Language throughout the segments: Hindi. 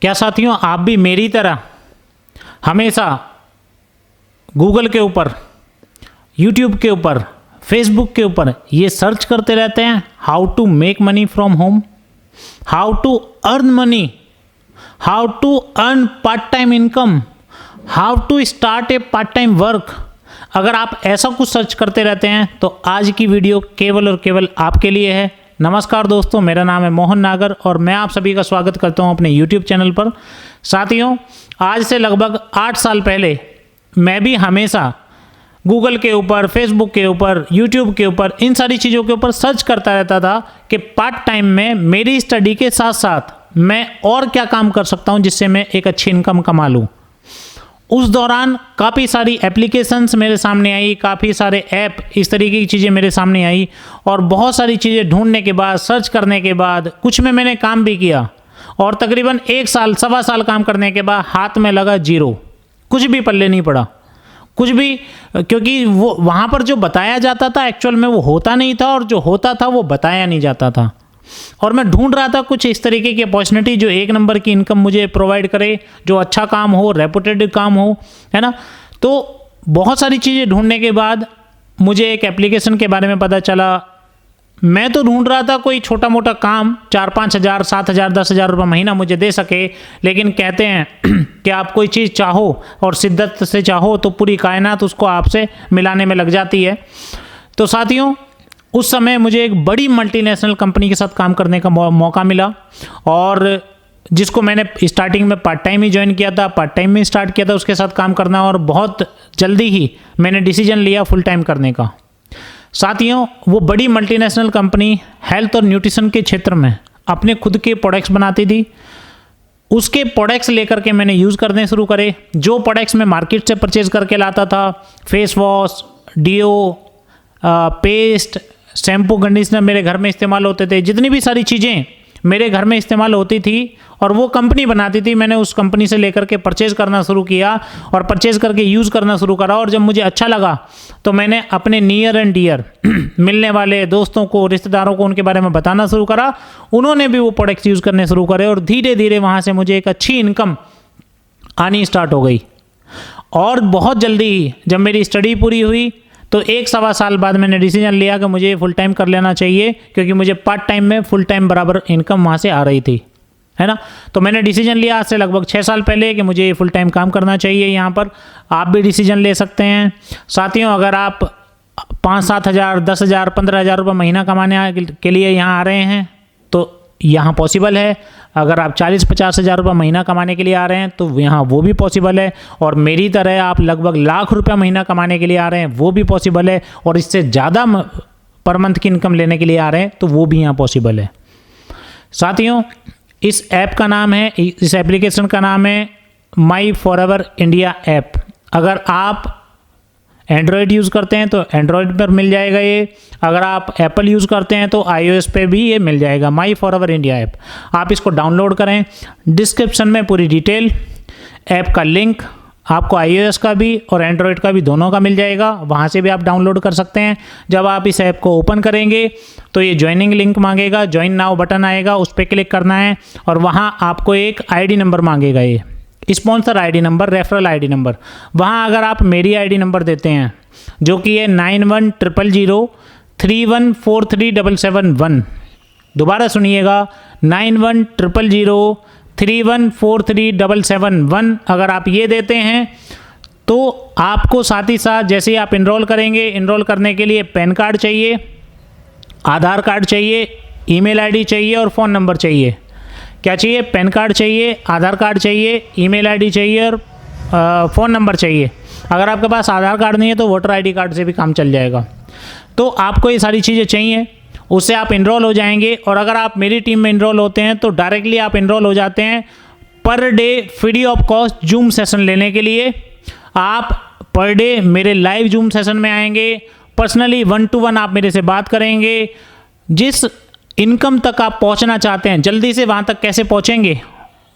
क्या साथियों, आप भी मेरी तरह हमेशा गूगल के ऊपर, यूट्यूब के ऊपर, फेसबुक के ऊपर ये सर्च करते रहते हैं how to make money from home, how to earn money, how to earn part time income, how to start a part time work? अगर आप ऐसा कुछ सर्च करते रहते हैं तो आज की वीडियो केवल और केवल आपके लिए है। नमस्कार दोस्तों, मेरा नाम है मोहन नागर और मैं आप सभी का स्वागत करता हूं अपने YouTube चैनल पर। साथियों, आज से लगभग 8 साल पहले मैं भी हमेशा गूगल के ऊपर, फेसबुक के ऊपर, यूट्यूब के ऊपर, इन सारी चीज़ों के ऊपर सर्च करता रहता था कि पार्ट टाइम में मेरी स्टडी के साथ साथ मैं और क्या काम कर सकता हूं जिससे मैं एक अच्छी इनकम कमा लूं। उस दौरान काफ़ी सारी एप्लीकेशंस मेरे सामने आई, काफ़ी सारे ऐप, इस तरीके की चीज़ें मेरे सामने आई और बहुत सारी चीज़ें ढूंढने के बाद, सर्च करने के बाद कुछ में मैंने काम भी किया और तकरीबन 1 साल, सवा साल काम करने के बाद हाथ में लगा जीरो, कुछ भी पल्ले नहीं पड़ा, कुछ भी, क्योंकि वो वहाँ पर जो बताया जाता था एक्चुअल में वो होता नहीं था और जो होता था वो बताया नहीं जाता था। और मैं ढूंढ रहा था कुछ इस तरीके की अपॉर्चुनिटी जो 1 नंबर की इनकम मुझे प्रोवाइड करे, जो अच्छा काम हो, रेपुटेड काम हो, है ना। तो बहुत सारी चीज़ें ढूंढने के बाद मुझे एक एप्लीकेशन के बारे में पता चला। मैं तो ढूंढ रहा था कोई छोटा मोटा काम 4-5 हज़ार, 7 हज़ार, 10 हज़ार रुपये महीना मुझे दे सके, लेकिन कहते हैं कि आप कोई चीज़ चाहो और शिद्दत से चाहो तो पूरी कायनात उसको आपसे मिलाने में लग जाती है। तो साथियों, उस समय मुझे एक बड़ी मल्टीनेशनल कंपनी के साथ काम करने का मौका मिला और जिसको मैंने स्टार्टिंग में पार्ट टाइम ही ज्वाइन किया था, पार्ट टाइम में स्टार्ट किया था उसके साथ काम करना और बहुत जल्दी ही मैंने डिसीजन लिया फुल टाइम करने का। साथियों, वो बड़ी मल्टीनेशनल कंपनी हेल्थ और न्यूट्रिशन के क्षेत्र में अपने खुद के प्रोडक्ट्स बनाती थी। उसके प्रोडक्ट्स लेकर के मैंने यूज़ करने शुरू करे। जो प्रोडक्ट्स मैं मार्केट से परचेज करके लाता था, face wash, deo, paste, shampoo, conditioner मेरे घर में इस्तेमाल होते थे, जितनी भी सारी चीज़ें मेरे घर में इस्तेमाल होती थी और वो कंपनी बनाती थी, मैंने उस कंपनी से लेकर के परचेज़ करना शुरू किया और परचेज़ करके यूज़ करना शुरू करा। और जब मुझे अच्छा लगा तो मैंने अपने नियर एंड डियर मिलने वाले दोस्तों को, रिश्तेदारों को उनके बारे में बताना शुरू करा। उन्होंने भी वो प्रोडक्ट्स यूज़ करने शुरू करे और धीरे धीरे वहाँ से मुझे एक अच्छी इनकम आनी स्टार्ट हो गई। और बहुत जल्दी ही जब मेरी स्टडी पूरी हुई तो 1-1.25 साल बाद मैंने डिसीजन लिया कि मुझे फुल टाइम कर लेना चाहिए, क्योंकि मुझे पार्ट टाइम में फुल टाइम बराबर इनकम वहाँ से आ रही थी, है ना। तो मैंने डिसीजन लिया आज से लगभग 6 साल पहले कि मुझे फुल टाइम काम करना चाहिए। यहाँ पर आप भी डिसीजन ले सकते हैं। साथियों, अगर आप 5-7 हज़ार, 10 हज़ार, 15 हज़ार रुपये महीना कमाने के लिए यहाँ आ रहे हैं तो यहाँ पॉसिबल है। अगर आप 40-50 हज़ार रुपये महीना कमाने के लिए आ रहे हैं तो यहाँ वो भी पॉसिबल है। और मेरी तरह आप लगभग लाख रुपया महीना कमाने के लिए आ रहे हैं वो भी पॉसिबल है। और इससे ज़्यादा पर मंथ की इनकम लेने के लिए आ रहे हैं तो वो भी यहाँ पॉसिबल है। साथियों, इस ऐप का नाम है, इस एप्लीकेशन का नाम है माई फॉरएवर इंडिया ऐप। अगर आप एंड्रॉयड यूज़ करते हैं तो एंड्रॉयड पर मिल जाएगा ये, अगर आप एप्पल यूज़ करते हैं तो iOS पे भी ये मिल जाएगा, माई फॉरएवर इंडिया ऐप। आप इसको डाउनलोड करें। डिस्क्रिप्शन में पूरी डिटेल, ऐप का लिंक आपको iOS का भी और एंड्रॉयड का भी दोनों का मिल जाएगा, वहाँ से भी आप डाउनलोड कर सकते हैं। जब आप इस ऐप को ओपन करेंगे तो ये ज्वाइनिंग लिंक मांगेगा, ज्वाइन नाउ बटन आएगा, उस पर क्लिक करना है और वहाँ आपको एक ID नंबर मांगेगा, ये sponsor ID number, referral ID number. वहाँ अगर आप मेरी ID नंबर देते हैं जो कि है 910003143771, दोबारा सुनिएगा 910003143771, अगर आप ये देते हैं तो आपको साथ ही साथ जैसे ही आप इनरोल करेंगे, इनरोल करने के लिए पैन कार्ड चाहिए, आधार कार्ड चाहिए, ईमेल ID चाहिए और फ़ोन नंबर चाहिए। क्या चाहिए? पैन कार्ड चाहिए, आधार कार्ड चाहिए, ईमेल ID चाहिए और फ़ोन नंबर चाहिए। अगर आपके पास आधार कार्ड नहीं है तो वोटर ID कार्ड से भी काम चल जाएगा। तो आपको ये सारी चीज़ें चाहिए, उससे आप इनरोल हो जाएंगे। और अगर आप मेरी टीम में इनरोल होते हैं तो डायरेक्टली आप इनरोल हो जाते हैं per day free of cost zoom session लेने के लिए। आप पर डे मेरे लाइव जूम सेशन में आएंगे, पर्सनली 1-to-1 आप मेरे से बात करेंगे। जिस इनकम तक आप पहुंचना चाहते हैं, जल्दी से वहां तक कैसे पहुंचेंगे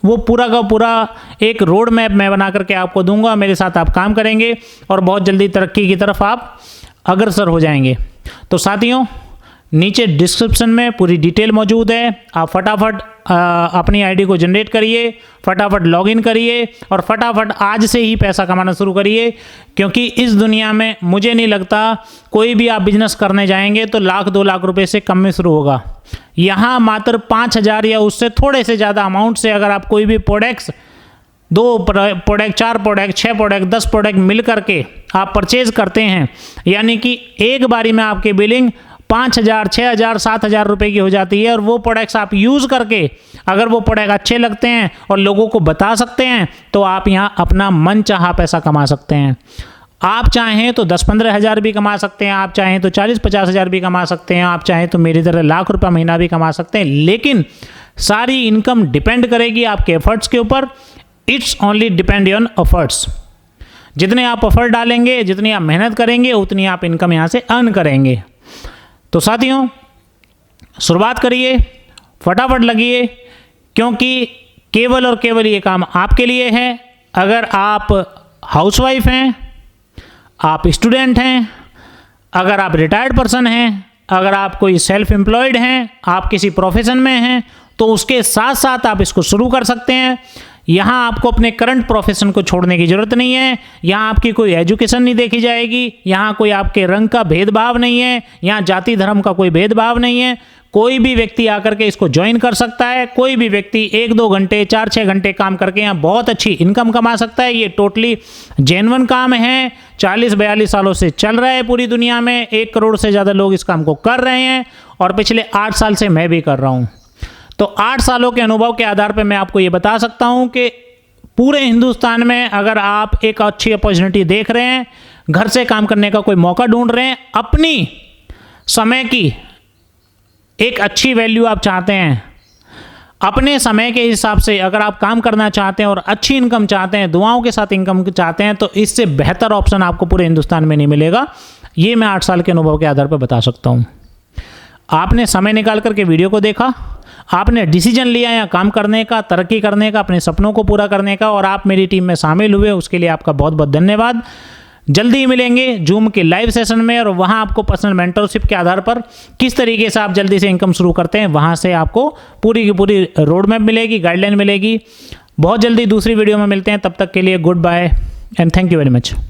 वो पूरा का पूरा एक रोड मैप मैं बना करके आपको दूंगा। मेरे साथ आप काम करेंगे और बहुत जल्दी तरक्की की तरफ आप अग्रसर हो जाएंगे। तो साथियों, नीचे डिस्क्रिप्शन में पूरी डिटेल मौजूद है। आप फटाफट अपनी आईडी को जनरेट करिए, फटाफट लॉगिन करिए और फटाफट आज से ही पैसा कमाना शुरू करिए, क्योंकि इस दुनिया में मुझे नहीं लगता कोई भी आप बिजनेस करने जाएंगे तो 1-2 लाख रुपए से कम में शुरू होगा। यहाँ मात्र 5,000 या उससे थोड़े से ज़्यादा अमाउंट से अगर आप कोई भी products 2 product 4 product 6 product 10 product मिल करके आप परचेज करते हैं, यानी कि एक बारी में आपकी बिलिंग 5,000 6,000 7,000 रुपये की हो जाती है। और वो प्रोडक्ट्स आप यूज़ करके अगर वो प्रोडक्ट अच्छे लगते हैं और लोगों को बता सकते हैं तो आप यहाँ अपना मन चाहा पैसा कमा सकते हैं। आप चाहें तो 10-15 हज़ार भी कमा सकते हैं, आप चाहें तो 40-50 हज़ार भी कमा सकते हैं, आप चाहें तो मेरी तरह लाख रुपये महीना भी कमा सकते हैं, लेकिन सारी इनकम डिपेंड करेगी आपके एफर्ट्स के ऊपर। It's only depend on efforts. जितने आप एफर्ट डालेंगे, जितनी आप मेहनत करेंगे, उतनी आप इनकम यहाँ से अर्न करेंगे। तो साथियों, शुरुआत करिए, फटाफट लगिए, क्योंकि केवल और केवल ये काम आपके लिए है। अगर आप हाउसवाइफ हैं, आप स्टूडेंट हैं, अगर आप रिटायर्ड पर्सन हैं, अगर आप कोई सेल्फ एम्प्लॉयड हैं, आप किसी प्रोफेशन में हैं, तो उसके साथ साथ आप इसको शुरू कर सकते हैं। यहाँ आपको अपने करंट प्रोफेशन को छोड़ने की ज़रूरत नहीं है। यहाँ आपकी कोई एजुकेशन नहीं देखी जाएगी, यहाँ कोई आपके रंग का भेदभाव नहीं है, यहाँ जाति धर्म का कोई भेदभाव नहीं है। कोई भी व्यक्ति आकर के इसको ज्वाइन कर सकता है। कोई भी व्यक्ति 1-2 घंटे 4-6 घंटे काम करके यहाँ बहुत अच्छी इनकम कमा सकता है। ये टोटली जेन्युइन काम है, 40-42 सालों से चल रहा है पूरी दुनिया में। 1 करोड़ से ज़्यादा लोग इस काम को कर रहे हैं और पिछले 8 साल से मैं भी कर रहा हूँ। तो 8 सालों के अनुभव के आधार पर मैं आपको ये बता सकता हूँ कि पूरे हिंदुस्तान में अगर आप एक अच्छी अपॉर्चुनिटी देख रहे हैं, घर से काम करने का कोई मौका ढूंढ रहे हैं, अपनी समय की एक अच्छी वैल्यू आप चाहते हैं, अपने समय के हिसाब से अगर आप काम करना चाहते हैं और अच्छी इनकम चाहते हैं, दुआओं के साथ इनकम चाहते हैं, तो इससे बेहतर ऑप्शन आपको पूरे हिंदुस्तान में नहीं मिलेगा। ये मैं 8 साल के अनुभव के आधार पर बता सकता हूँ। आपने समय निकाल करके वीडियो को देखा, आपने डिसीजन लिया यहाँ काम करने का, तरक्की करने का, अपने सपनों को पूरा करने का, और आप मेरी टीम में शामिल हुए, उसके लिए आपका बहुत बहुत धन्यवाद। जल्दी ही मिलेंगे जूम के लाइव सेशन में, और वहाँ आपको पर्सनल मेंटरशिप के आधार पर किस तरीके से आप जल्दी से इनकम शुरू करते हैं, वहाँ से आपको पूरी की पूरी रोड मैप मिलेगी, गाइडलाइन मिलेगी। बहुत जल्दी दूसरी वीडियो में मिलते हैं, तब तक के लिए goodbye and thank you very much.